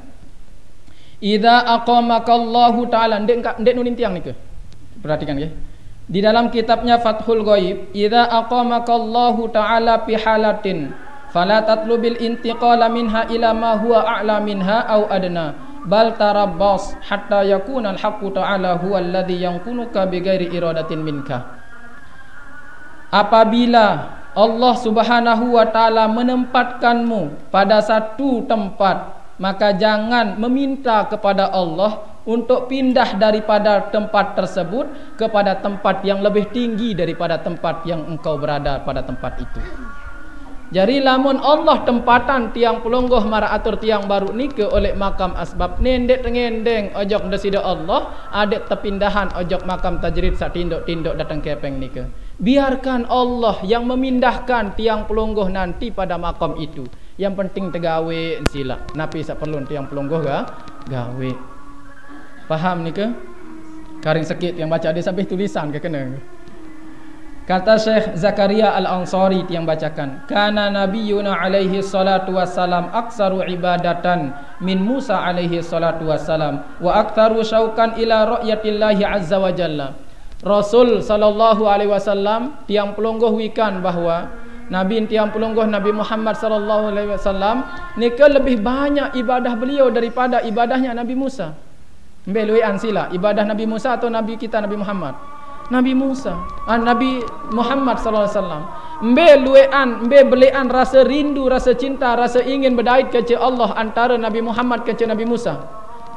Idza aqamakallahu ta'ala, ndek nunin tiang ni ke. Perhatikan nggih. Di dalam kitabnya Fathul Ghaib, idza aqamakallahu ta'ala fi halatin fala tatlubil intiqala minha ila ma huwa a'la minha au adna bal tarabbas hatta yakuna al-haqqu ta'ala huwa alladhi yankunuka bighairi iradatin minka. Apabila Allah Subhanahu wa taala menempatkanmu pada satu tempat, maka jangan meminta kepada Allah untuk pindah daripada tempat tersebut kepada tempat yang lebih tinggi daripada tempat yang engkau berada pada tempat itu. Jadi lamun Allah tempatan tiang pelonggoh mara atur tiang baru nike oleh makam asbab nendek tengendeng ojok desida Allah adet terpindahan ojok makam tajrid sak tindok-tindok datang kepeng nike. Biarkan Allah yang memindahkan tiang pelonggoh nanti pada makam itu. Yang penting tegawe sila. Nabi sak perlu tiang pelonggoh gawe. Faham nike? Karing sikit yang baca dia sampai tulisan ke kena. Kata Syekh Zakaria Al-Ansari yang bacakan, kana nabiyuna alaihi salatu wassalam aksaru ibadatan min Musa alaihi salatu wassalam wa aktsaru syauqan ila ra'yatillahi azza wa jalla. Rasul sallallahu alaihi wasallam tiang pelonggoh wikan bahawa Nabi tiang pelonggoh Nabi Muhammad sallallahu alaihi wasallam nika lebih banyak ibadah beliau daripada ibadahnya Nabi Musa. Ambil luian sila ibadah Nabi Musa atau Nabi kita Nabi Muhammad? Nabi Musa, Nabi Muhammad sallallahu alaihi wasallam. Ambil luian, ambil belian rasa rindu, rasa cinta, rasa ingin berdait kepada Allah antara Nabi Muhammad kepada Nabi Musa.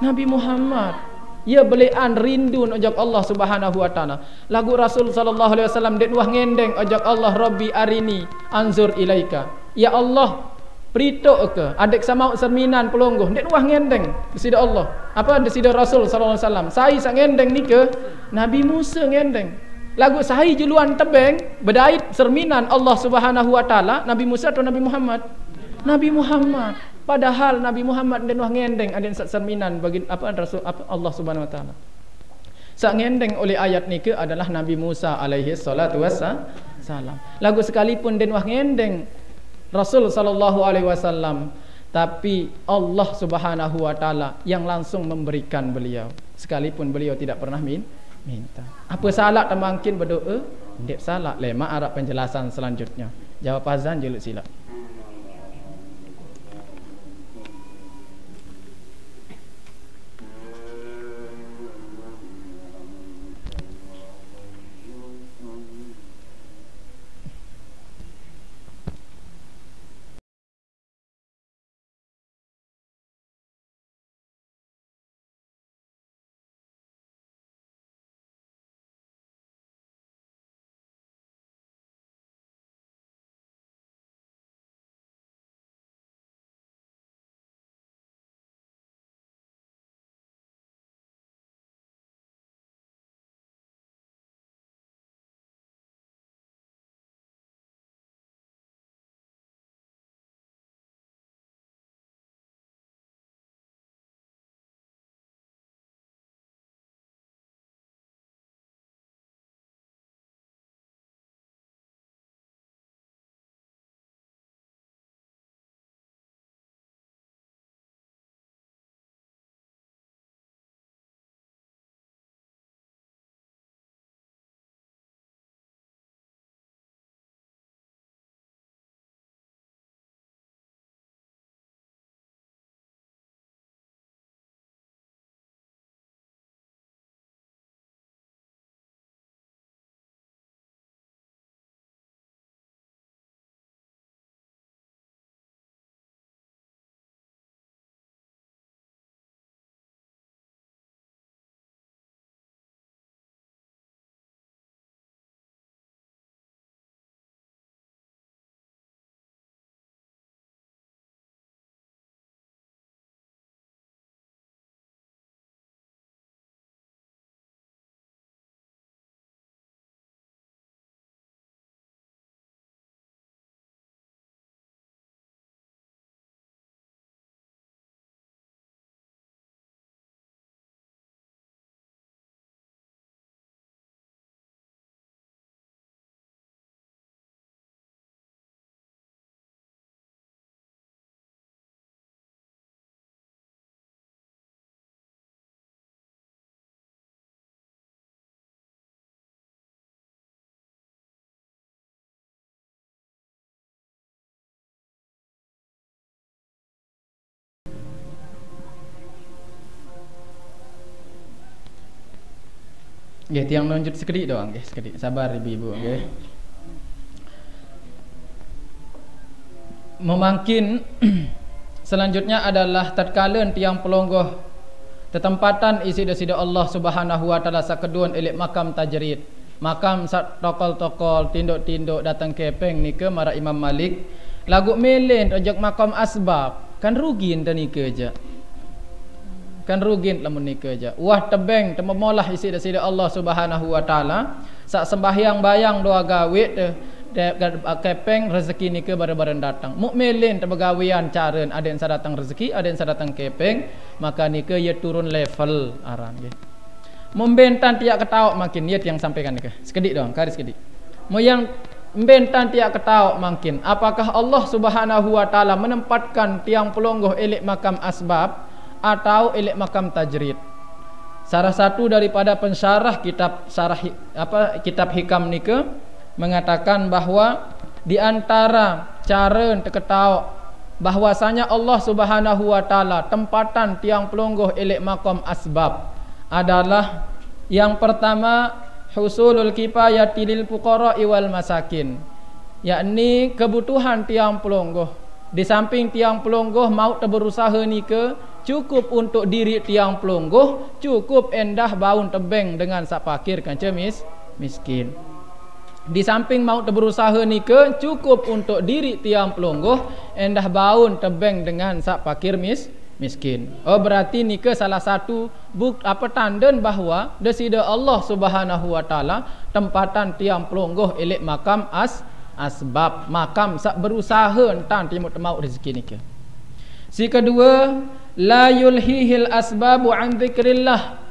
Nabi Muhammad ia belian rindu ojak Allah Subhanahu wa taala. Lagu Rasul sallallahu alaihi wasallam dek wah ngendeng ojak Allah, Rabbi arini anzur ilaika. Ya Allah, pritok ke adek sama serminan pelonggoh dek wah ngendeng desida Allah. Apa desida Rasul sallallahu alaihi wasallam. Sai sak ngendeng ni ke Nabi Musa ngendeng. Lagu sai juluan tebeng berdait serminan Allah Subhanahu wa taala, Nabi Musa atau Nabi Muhammad? Nabi Muhammad. Padahal Nabi Muhammad den wah ngendeng aden sak serminan bagi apa Rasul apa Allah Subhanahu wa taala. Sak ngendeng oleh ayat ni ke adalah Nabi Musa alaihi salatu wassalam. Lagu sekalipun den wah ngendeng Rasul sallallahu alaihi wasallam, tapi Allah Subhanahu wa taala yang langsung memberikan beliau sekalipun beliau tidak pernah minta. Apa salah temangkin berdoa? Ndek salah. Lema Arab penjelasan selanjutnya. Jawab azan jeluk sila. Nggih, tiang lanjut sekedik doang nggih, sekedik. Sabar ibu-ibu nggih. Memangkin selanjutnya adalah tatkala tiang pelonggoh tetempatan isi desida Allah Subhanahu wa taala sakeduan elek makam tajrid. Makam sak tokol-tokol tinduk-tinduk datang kepeng ni ke mara Imam Malik. Lagu melen ojok makam asbab. Kan rugi ente ni ke aja. Kan rugi lamun ni ke aja. Wah tebeng tememolah isi desida Allah Subhanahu wa taala. Sak sembahyang bayang doa gawe kepeng rezeki ni ke bareng-bareng datang. Mukminin tebegawian caren ada yang sadatang rezeki, ada yang sadatang kepeng, maka ni ke ia turun level aran nggih. Membentan tiak ketauk makin niat yang sampaikan ni ke. Sekedik doang, karis sekedik. Moyang membentan tiak ketauk makin apakah Allah Subhanahu wa taala menempatkan tiang pelonggoh elek makam asbab atau elek makam tajrid. Salah satu daripada pensyarah kitab kitab hikam ni ke mengatakan bahawa di antara cara teketauk bahwasanya Allah Subhanahu wa taala tempatan tiang pelonggoh elek maqam asbab adalah yang pertama husulul kifayati lil fuqara wal masakin, yakni kebutuhan tiang pelonggoh. Di samping tiang pelonggoh mau berusaha ni ke cukup untuk diri tiang pelonggoh, cukup endah baun tebeng dengan sak fakir kanca miskin. Di samping mau berusaha ni ke cukup untuk diri tiang pelonggoh, endah baun tebeng dengan sak fakir miskin. Oh, berarti ni ke salah satu tanda bahawa desida Allah Subhanahu wa taala tempatan tiang pelonggoh elek makam asbab, makam sak berusaha entan timut mau rezeki ni ke. Si kedua, la yulhihil asbabu an dzikrillah.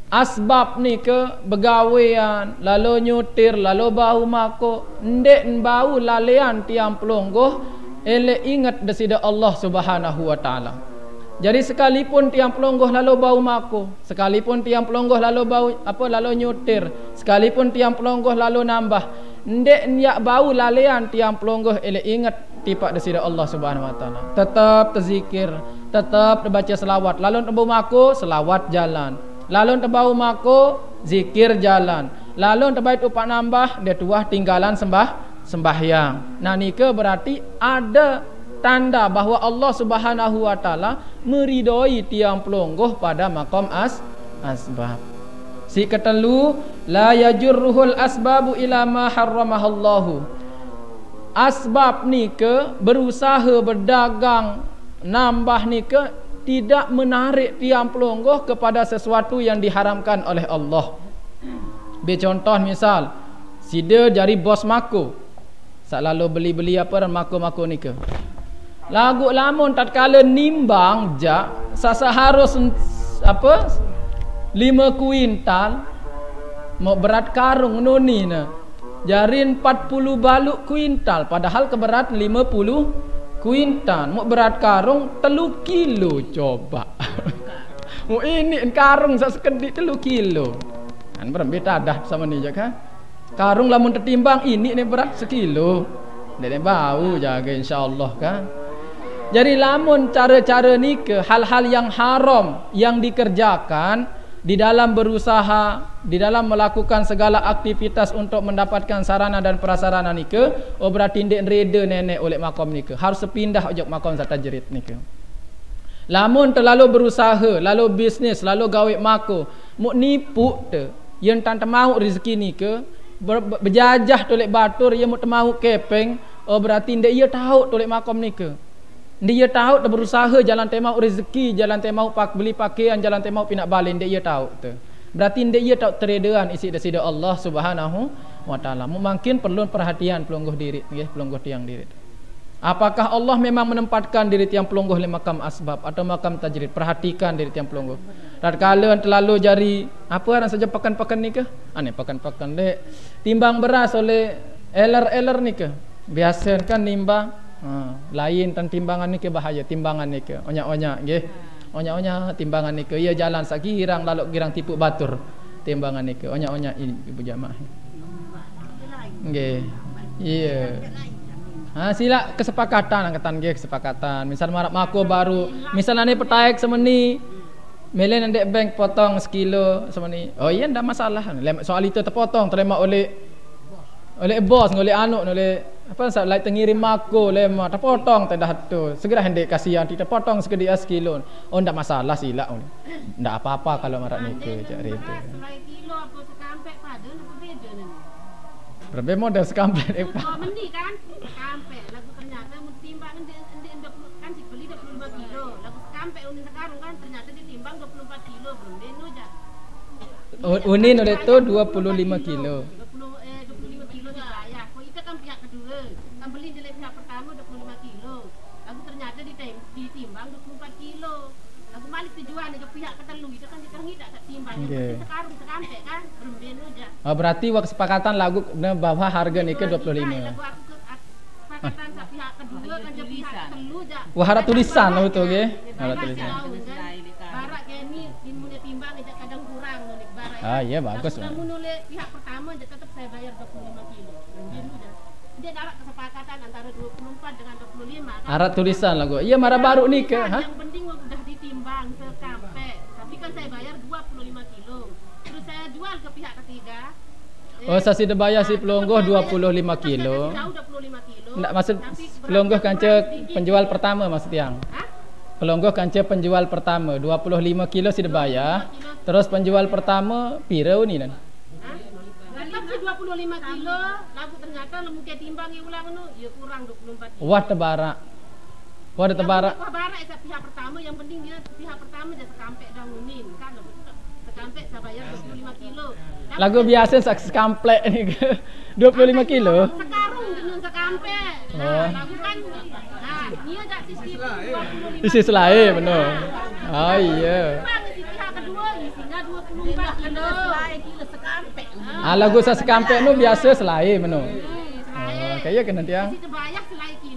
Asbab ni ke begawean, lalu nyutir, lalu bau mako, ndek bau lalean tiang pelonggoh elek ingat desida Allah Subhanahu wa taala. Jadi sekalipun tiang pelonggoh lalu bau mako, sekalipun tiang pelonggoh lalu bau lalu nyutir, sekalipun tiang pelonggoh lalu nambah, ndek nyak bau lalean tiang pelonggoh elek ingat tipak desida Allah Subhanahu wa taala. Tetap terzikir, tetap baca selawat. Lalu tebau mako selawat jalan. Lalu tebau mako zikir jalan. Lalu tebait upak nambah dia tuah tinggalan sembahyang. Nah nike berarti ada tanda bahawa Allah Subhanahu wa taala meridai tiang pelonggoh pada maqam asbab. Si ketelu, la yajurruhul asbabu ila ma harramahallahu. Asbab ni ke berusaha berdagang nambah ni ke tidak menarik tiang pelonggoh kepada sesuatu yang diharamkan oleh Allah. Contoh misal, si dia jari bos mako, selalu beli-beli apa mako-mako ni ke. Lagu lamun tatkala nimbang jak seharus 5 kuintal mau berat karung noni na. Jarin 40 baluk kuintal padahal keberat 50 kuintal. Mau berat karung 3 kilo coba. Mau ini karung sekedik 3 kilo. Kan berbeda dah sama ni je kan. Karung lamun tertimbang ini ni berat 1 kilo. Dek bau jaga insyaallah kan. Jadi lamun cara-cara ni ke hal-hal yang haram yang dikerjakan di dalam berusaha, di dalam melakukan segala aktivitas untuk mendapatkan sarana dan prasarana ni ke, oh berarti ndek reda nenek oleh makom ni ke. Harus sepindah ojok makom satajrid ni ke. Lamun terlalu berusaha, lalu bisnes, lalu gawe mako, muk nipu te, yang tak mau rezeki ni ke, berjajah tolek batur, yang muk mau kepeng, oh berarti ndek ia tahu tolek makom ni ke. Dia tahu dah berusaha jalan temau rezeki, jalan temau beli pakaian, jalan temau pinak balin, dia tahu tu. Berarti dia tahu tradean isi desida Allah Subhanahu wa taala. Mungkin perlu perhatian pelonggoh diri, nggih, pelonggoh tiang diri. Apakah Allah memang menempatkan diri tiang pelonggoh di makam asbab atau makam tajrid? Perhatikan diri tiang pelonggoh. Tatkala terlalu jari apa orang saja pakan-pakan ni ke? Ane pakan-pakan dek timbang beras oleh eler-eler ni ke. Biasa kan nimbang lain tan timbangan ni ke bahaya timbangan ni ke onyak-onyak nggih onyak-onyak timbangan ni ke ia jalan sak girang lalu girang tipu batur timbangan ni ke onyak-onyak ini ibu jamaah nggih iya sila kesepakatan angkatan nggih kesepakatan misal marap mako baru misal ane petaek semeni melen ndek bank potong 1 kilo semeni oh iya ndak masalah soal itu terpotong terima oleh bos oleh anak oleh apa saat like tengirim mako lemah terpotong tendah tu segera hendak kasihan kita potong sekedia 1 kilo oh ndak masalah sila ndak apa-apa kalau marak ni ke cak rete kilo apa sekampek pada apa beda ni berbe model sekampek oh mendi kan sekampek lagu ternyata timbang kan dibeli 25 kilo lagu sekampek unin sekarang kan ternyata ditimbang 24 kilo belum deno jak unin oleh tu 25 kilo kan beli di pihak pertama 25 kilo. Lagu ternyata ditimbang 24 kilo. Lagu balik tujuan ke pihak ketelu itu kan ditengi tak timbang. Sekarang sekampek kan berben aja. Oh berarti waktu kesepakatan lagu bahwa harga ni ke 25. Lagu aku kesepakatan sa pihak kedua kan je pihak ketelu aja. Wah harap tulisan lah betul nggih. Harap tulisan. Barak kayak ni timbangnya timbang aja kadang kurang nulik barak. Ah iya bagus. Kamu nulis pihak pertama je tetap saya bayar 25 kilo. Berben aja. dia ada kesepakatan antara 24 dengan 25 kan. Arat tulisan lah gua. Iya marah baru nih ke, ha? Yang penting udah ditimbang sekampe. Tapi kan saya bayar 25 kilo. Terus saya jual ke pihak ketiga. Oh, saya sudah bayar si pelonggoh 25 kilo. Ndak maksud pelonggoh kanca penjual pertama maksud yang. Pelonggoh kanca penjual pertama 25 kilo sudah bayar. Terus penjual pertama pira ni nan? Tetap si 25 kilo, lalu ternyata lemu ke timbang ulang nu, ya kurang 24 kilo. Wah tebarak. Wah ada tebarak. Wah barak sa pihak pertama, yang penting dia pihak pertama dia sekampe dangunin kan. Sekampe saya bayar 25 kilo. Lagu biasa sekamplek ni ke 25 kilo. Sekarung dengan sekampe. Nah, lagu kan nah, dia ada sistem 25. Isi lain benar. Oh iya. Pihak kedua isinya 24 kilo. Kilo sekampe. Lagu sa sekampe nu biasa selain benar. Kayak kena tiang.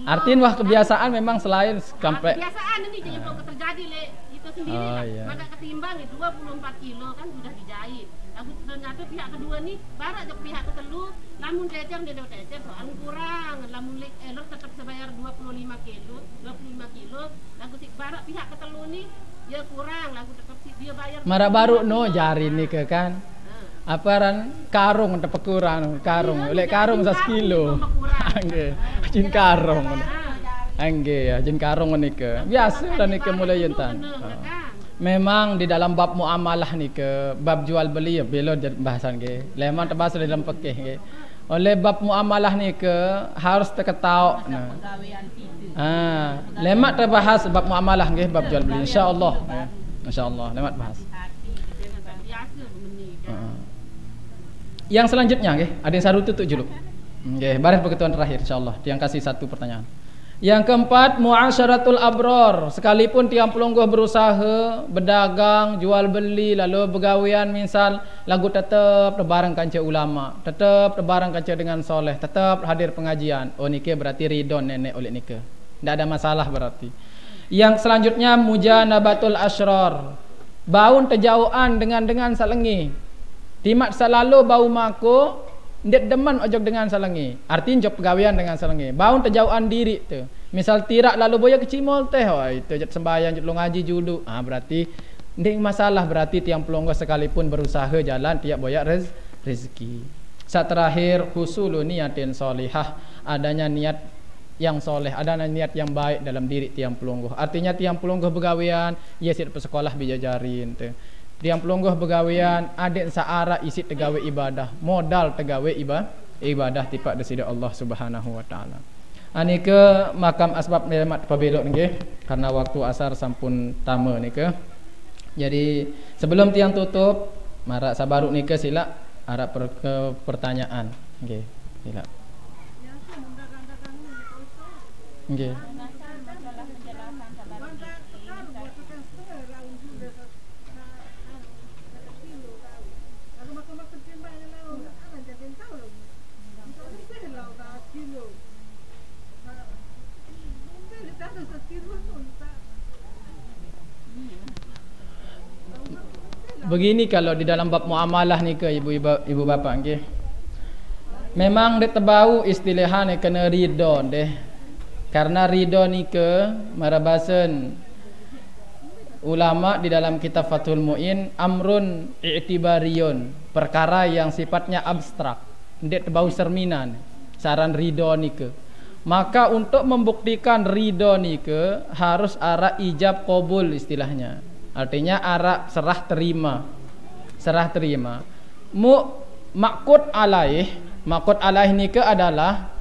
Artiin wah kebiasaan memang selain sekampe. Kebiasaan ini jadi terjadi le itu sendiri lah. Iya. Maka ketimbang 24 kilo kan sudah dijahit. Lalu ternyata pihak kedua ni barak je pihak ketelu, lamun tecer dia tecer soal kurang, lamun elok tetap sebayar 25 kilo, 25 kilo. Lagu si barak pihak ketelu ni dia kurang, lagu tetap si dia bayar. Marah baru no jari ni ke kan. Aparan karung untuk kurang karung, oleh karung 1 kilo. Angge, jin karung. Angge ya, jin karung ni ke. Biasa lah ni ke mulai yentan. Memang di dalam bab muamalah ni ke, bab jual beli ya belo bahasan ke. Lemang terbahas dalam fikih ke. Oleh bab muamalah ni ke harus terketahui. Lemak terbahas bab muamalah ke, bab jual beli insya-Allah. Insya-Allah lemak bahas. Yang selanjutnya nggih, ada yang saru tutuk juluk. Nggih, baris perketuan terakhir insyaallah. Yang kasih 1 pertanyaan. Yang keempat, muasyaratul abror. Sekalipun tiang pelonggoh berusaha, berdagang, jual beli, lalu bergawian misal, lagu tetap terbarang kanca ulama, tetap terbarang kanca dengan soleh, tetap hadir pengajian. Oh nikah berarti ridon nenek oleh nikah. Tidak ada masalah berarti. Yang selanjutnya mujanabatul asyror. Baun terjauhan dengan salengi. Timak selalu bau mako, ndet deman ojok dengan salengi. Artinya jok pegawian dengan salengi. Baun terjauhan diri tu. Misal tirak lalu boya kecimol teh, wah itu jat sembahyang jat ngaji julu. Berarti ndet masalah berarti tiang pelonggoh sekalipun berusaha jalan tiap boya rezeki. Saat terakhir husulu niyatin solihah, adanya niat yang soleh, adanya niat yang baik dalam diri tiang pelonggoh. Artinya tiang pelonggoh begawian, ia siap sekolah bijajarin tu. Tiang pelonggoh begawian, adik searah isi tegawe ibadah, modal tegawe ibadah tipak desida Allah Subhanahu wa taala. Ani ke makam asbab nikmat pabelok nggih karena waktu asar sampun tama nike. Jadi sebelum tiang tutup, marak sabaruk nike sila arah pertanyaan nggih. Sila. Nggih. Begini kalau di dalam bab muamalah ni ke ibu bapa nggih. Memang dek tebau istilahan kena ridho deh. Karena ridho ni ke marabasen ulama di dalam kitab Fathul Muin amrun i'tibariyun, perkara yang sifatnya abstrak. Dek tebau serminan saran ridho ni ke. Maka untuk membuktikan ridho ni ke harus arah ijab qabul istilahnya. Artinya arah serah terima. Serah terima. Maqud alaih ni ke adalah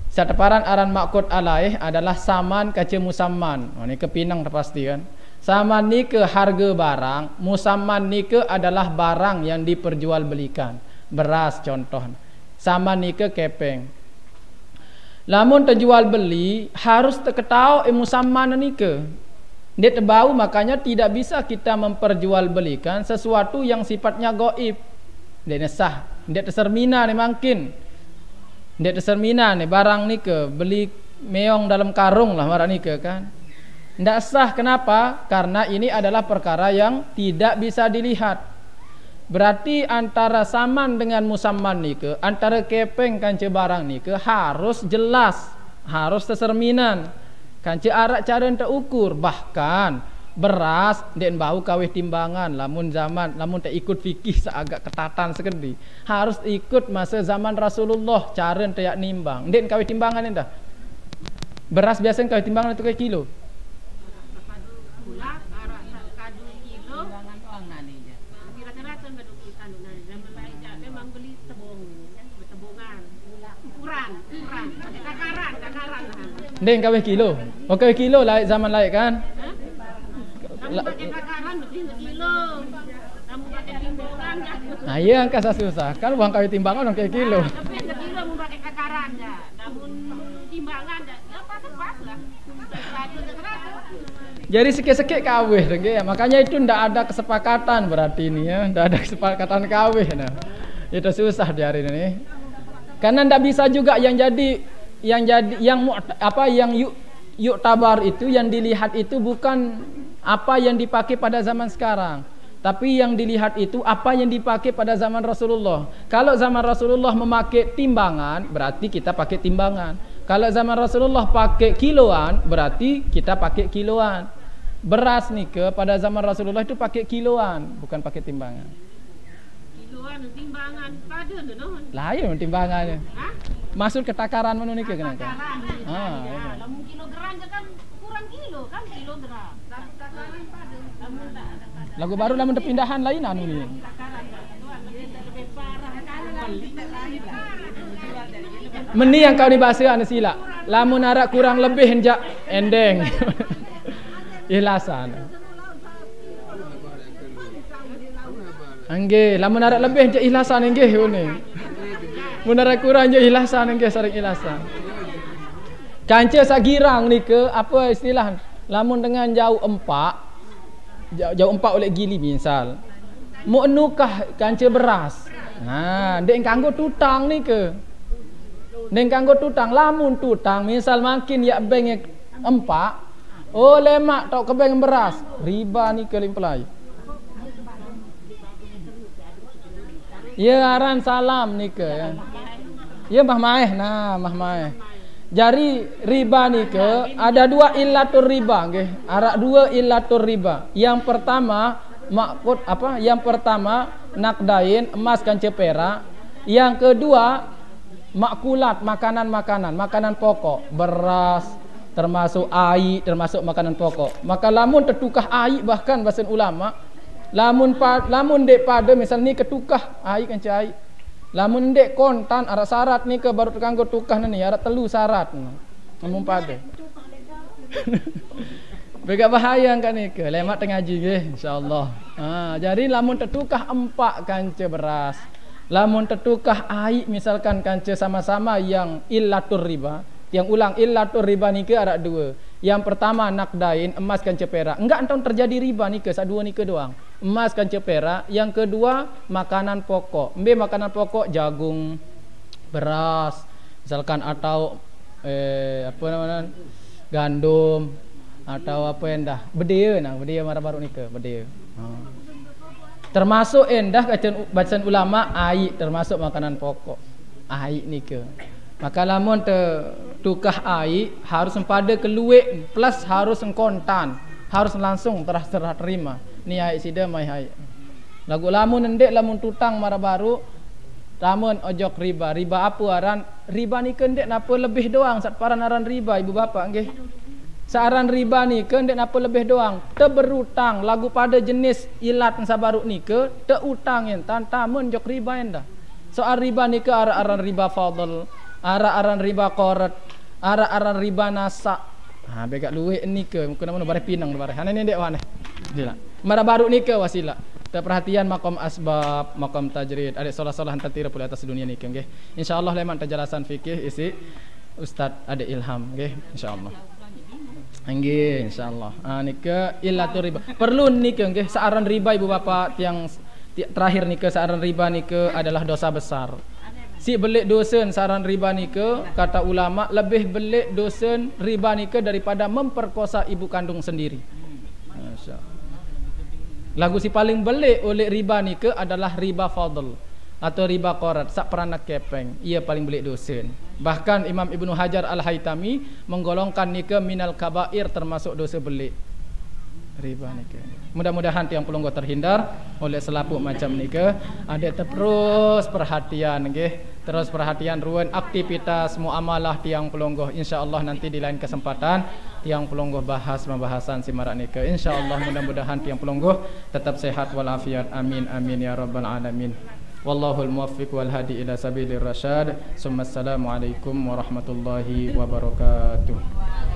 sateparan aran maqud alaih adalah saman kaca musamman. Ni ke pinang terpasti kan. Saman ni ke harga barang, musamman ni ke adalah barang yang diperjualbelikan. Beras contoh. Saman ni ke kepeng. Lamun terjual beli harus terketahui musamman ni ke. Dia terbau, makanya tidak bisa kita memperjualbelikan sesuatu yang sifatnya gaib. Dia nesah, dia tersermina ni mungkin. Dia tersermina ni barang ni ke beli meong dalam karung lah barang ni ke kan. Tidak sah, kenapa? Karena ini adalah perkara yang tidak bisa dilihat. Berarti antara saman dengan musamman ni ke, antara kepeng kanca barang ni ke harus jelas, harus tercerminan. Kanca arak cara enta ukur, bahkan beras den bau kawih timbangan, lamun tak ikut fikih seagak ketatan sekedi. Harus ikut masa zaman Rasulullah cara enta yak nimbang. Den kawih timbangan enta. Beras biasa kawih timbangan itu kayak kilo. Ndeng kawih kilo. Oh kawih kilo lah zaman lain kan? Kamu pakai takaran lebih kilo. Kamu pakai timbangan ya. Nah iya angka susah. Kan uang kawih timbangan orang kayak kilo. Tapi kilo mau pakai takaran ya. Namun timbangan ya pas lah. Jadi sikit-sikit kawih ya. Makanya itu ndak ada kesepakatan berarti ini ya. Ndak ada kesepakatan kawih nah. Itu susah di hari ini. Karena ndak bisa juga yang yuk tabar itu yang dilihat itu bukan apa yang dipakai pada zaman sekarang, tapi yang dilihat itu apa yang dipakai pada zaman Rasulullah. Kalau zaman Rasulullah memakai timbangan, berarti kita pakai timbangan. Kalau zaman Rasulullah pakai kiloan, berarti kita pakai kiloan. Beras nih ke pada zaman Rasulullah itu pakai kiloan, bukan pakai timbangan. Kiloan timbangan pada lain timbangannya. Masuk ke takaran mana nih ke kena kan? Ya, lamun kilogram kan kurang kilo kan kilogram. Takaran pada. Lamun tak ada. Lagu baru lamun pindahan lain anu nih. Meni yang kau dibahas anu sila. Lamun arak kurang lebih henjak endeng. Ikhlasan. Angge, lamun arak lebih henjak ikhlasan angge ngene. Munara kurang je ikhlasan engke sering ikhlasan. Kanca sagirang ni ke apa istilah? Lamun dengan jauh empak oleh gili misal. Mu nukah kanca beras. Nah, dek kanggo tutang ni ke. Dek kanggo tutang, lamun tutang misal makin ya beng empak. Oh lemak tok ke beng beras. Riba ni ke limpelai. Ya aran salam ni ke ya. Ya Mbah Maeh, nah Mbah Maeh. Jadi riba ni ke ada dua illatur riba nggih. Arak dua illatur riba. Yang pertama makut apa? Yang pertama nakdain emas kanca perak. Yang kedua makulat makanan pokok, beras termasuk air, termasuk makanan pokok. Maka lamun tertukah air bahkan bahasa ulama, lamun dek pada misal ni ketukah air kanca air. Lamun dek kontan arak syarat ni ke baru terkanggo tukah ni arak telu syarat. Lamun pada. Bega bahaya kan ni ke lemak tengah ngaji nggih insyaallah. Jadi lamun tertukah empak kanca beras. Lamun tertukah air misalkan kanca sama-sama yang illatur riba. Yang ulang illatur riba ni ke arak dua. Yang pertama nakdain emas kanca perak. Enggak entah terjadi riba ni ke sadua ni ke doang. Emas kanca perak. Yang kedua makanan pokok. Makanan pokok jagung, beras, misalkan atau apa namanya? Gandum atau apa endah. Bedea marah baru ni ke bedea. Termasuk endah bacaan ulama air termasuk makanan pokok. Air ni ke. Maka lamun tukah air harus pada keluik plus harus kontan, harus langsung terah terima. Ni air sida mai air. Lagu lamun ndek lamun tutang marah baru lamun ojok riba. Riba apa aran? Riba ni ke ndek napa lebih doang sat paran aran riba ibu bapa nggih. Saaran riba ni ke ndek napa lebih doang? Te berutang lagu pada jenis ilat sabaru ni ke te utang yen tantamun jok riba endah. Soal riba ni ke aran riba fadl. Aran riba qarat, aran riba nasa. Begak luwe ni ke mungkin namun bare pinang bare. Hane ni dek wane. Gila. Mara baru ni ke wasila. Perhatian makom asbab, makom tajrid. Adik solah-solah hantar tira pula atas dunia ni ke nggih. Insyaallah leman tajalasan fikih isi Ustaz ada ilham nggih insyaallah. Nggih insyaallah. Ni ke illatur riba. Perlu ni ke nggih saaran riba ibu bapa yang terakhir ni ke saaran riba ni ke adalah dosa besar. Si belik dosen saran riba ni ke kata ulama lebih belik dosen riba ni ke daripada memperkosa ibu kandung sendiri. Masya-Allah. Lagu si paling belik oleh riba ni ke adalah riba fadl atau riba qarat, sak peranak kepeng. Ia paling belik dosa. Bahkan Imam Ibnu Hajar Al-Haytami menggolongkan ni ke minal kabair, termasuk dosa belik. Riba ni ke. Mudah-mudahan tiang pelungguh terhindar oleh selaput macam ni ke. Ada terus perhatian nggih. Terus perhatian ruan aktivitas muamalah tiang pelungguh. Insya-Allah nanti di lain kesempatan tiang pelungguh bahas pembahasan si marak ni ke. Insya-Allah mudah-mudahan tiang pelungguh tetap sehat walafiat. Amin amin ya rabbal alamin. Wallahul muwaffiq wal hadi ila sabilir rasyad. Assalamualaikum warahmatullahi wabarakatuh.